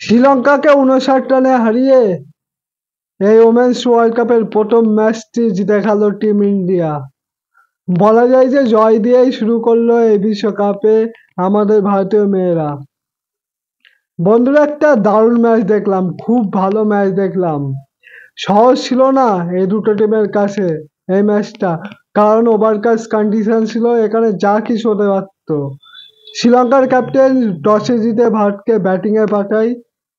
শ্রীলঙ্কাকে 59 রানে হারিয়ে এই ওমেন্স ওয়ার্ল্ড কাপের প্রথম ম্যাচটি জিতে গেল টিম ইন্ডিয়া। বলা যায় যে জয় দিয়েই শুরু করলো এই বিশ্বকাপে আমাদের ভারতীয় মেয়েরা। বন্ধুরা, একটা দারুণ ম্যাচ দেখলাম, খুব ভালো ম্যাচ দেখলাম। সহজ ছিল না এই দুটো টিমের কাছে এই ম্যাচটা, কারণ ওভারকাস্ট কন্ডিশন ছিল, এখানে যা কিছু হতে পারত। শ্রীলঙ্কার ক্যাপ্টেন টসে জিতে ভারতকে ব্যাটিংয়ে পাঠায়।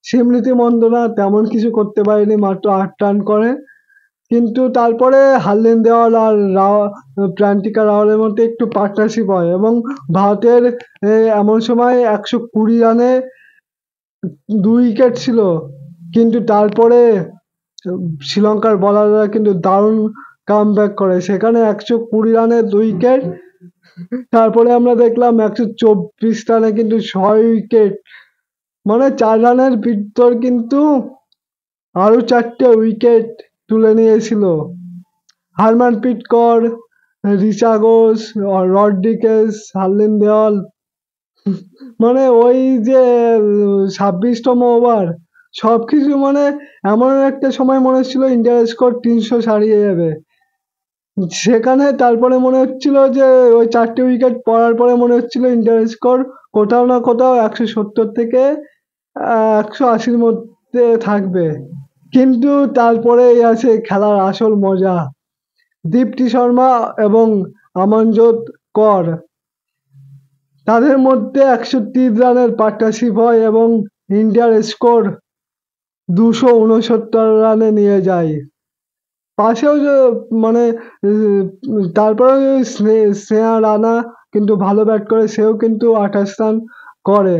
স্মৃতি মন্দনা তেমন কিছু করতে পারেনি, মাত্র 8 রান করে। কিন্তু তারপরে হার্লিন দেওয়াল আর প্রান্তিকা রাওয়ালের মধ্যে একটু পার্টনারশিপ হয় এবং ভারতের এমন সময় 120 রানে 2 উইকেট ছিল। কিন্তু তারপরে শ্রীলঙ্কার বোলাররা কিন্তু দারুণ কামব্যাক করে, সেখানে 120 রানে 2 উইকেট। তারপরে আমরা দেখলাম 124 রানে কিন্তু 6 উইকেট, মানে 4 রানের ভিতর কিন্তু আরো 4টে উইকেট তুলে নিয়েছিল হারমানপ্রীত কৌর, রিচা ঘোষ, রডরিগেজ, হার্লিন দেওয়াল। মানে ওই যে 26তম ওভার, সবকিছু মানে এমন একটা সময় মনে হচ্ছিল ইন্ডিয়ার স্কোর 300 ছাড়িয়ে যাবে। সেখানে তারপরে মনে হচ্ছিল যে ওই 4টে উইকেট পড়ার পরে মনে হচ্ছিল ইন্ডিয়ার স্কোর কোথাও না কোথাও 170 থেকে 180-র মধ্যে থাকবে। কিন্তু তারপরেই আছে খেলার আসল মজা। দীপ্তি শর্মা এবং অমনজোত কর, তাদের মধ্যে 103 রানের পার্টনারশিপ হয় এবং ইন্ডিয়ার স্কোর 269 রানে নিয়ে যায়। পাশেও যে মানে তারপরে স্নেহা রানা কিন্তু ভালো ব্যাট করে, সেও কিন্তু 28 রান করে।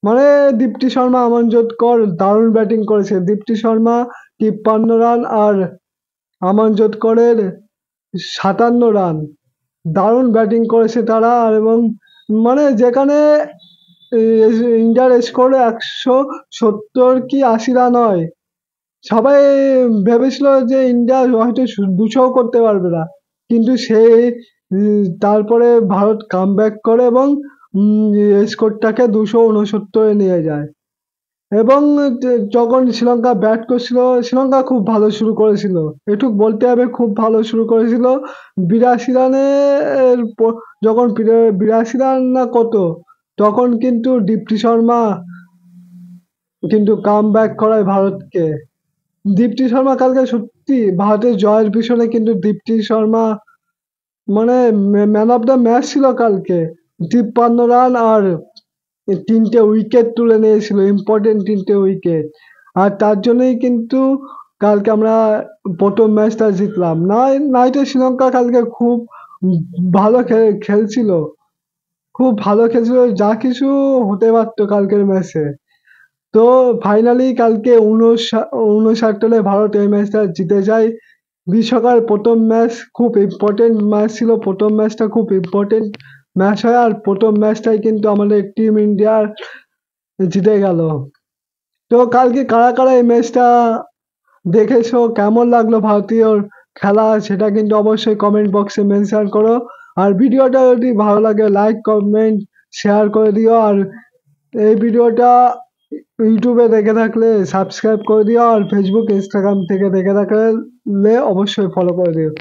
মানে দীপ্তি শর্মা, অমনজোত কর দারুণ ব্যাটিং করেছে। দীপ্তি শর্মা 53 রান আর অমনজোত করের 57 রান, দারুণ ব্যাটিং করেছে তারা। আর এবং মানে যেখানে ইন্ডিয়ার স্কোর 170 কি 80 রান হয়, সবাই ভেবেছিল যে ইন্ডিয়া হয়তো 200 করতে পারবে না, কিন্তু সেই তারপরে ভারত কামব্যাক করে এবং স্কোরটাকে 269-এ নিয়ে যায়। এবং যখন শ্রীলঙ্কা ব্যাট করছিল, শ্রীলঙ্কা খুব ভালো শুরু করেছিল, এটুক বলতে হবে, খুব ভালো শুরু করেছিল। 82 রানের যখন 82 রান না কত, তখন কিন্তু দীপ্তি শর্মা কিন্তু কামব্যাক করায় ভারতকে। দীপ্তি শর্মা কালকে সত্যি ভারতের জয়ের পিছনে কিন্তু দীপ্তি শর্মা মানে ম্যান অফ দ্য ম্যাচ ছিল কালকে। 53 রান আর 3টে উইকেট তুলে নিয়েছিল, ইম্পর্টেন্ট 3টে উইকেট। আর তার জন্যই কিন্তু কালকে আমরা প্রথম ম্যাচটা জিতলাম। নয়তো শ্রীলঙ্কা কালকে খুব ভালো খেলছিল, খুব ভালো খেলছিল, যা কিছু হতে পারতো কালকের ম্যাচে। তো ফাইনালি কালকে 59 রানে ভারত এই ম্যাচটা জিতে যায়। বিশ্বকাপের প্রথম ম্যাচ খুব ইম্পর্টেন্ট ম্যাচ ছিল, প্রথম ম্যাচটা খুব ইম্পর্টেন্ট ম্যাচ হয়, আর প্রথম ম্যাচটাই কিন্তু আমাদের টিম ইন্ডিয়ার জিতে গেল। তো কালকে কারা কারা এই ম্যাচটা দেখেছো, কেমন লাগলো ভারতীয় খেলা, সেটা কিন্তু অবশ্যই কমেন্ট বক্সে মেনশন করো। আর ভিডিওটা যদি ভালো লাগে লাইক কমেন্ট শেয়ার করে দিও। আর এই ভিডিওটা ইউটিউবে দেখে থাকলে সাবস্ক্রাইব করে দিও, আর ফেসবুক ইনস্টাগ্রাম থেকে দেখে থাকলে অবশ্যই ফলো করে দিও।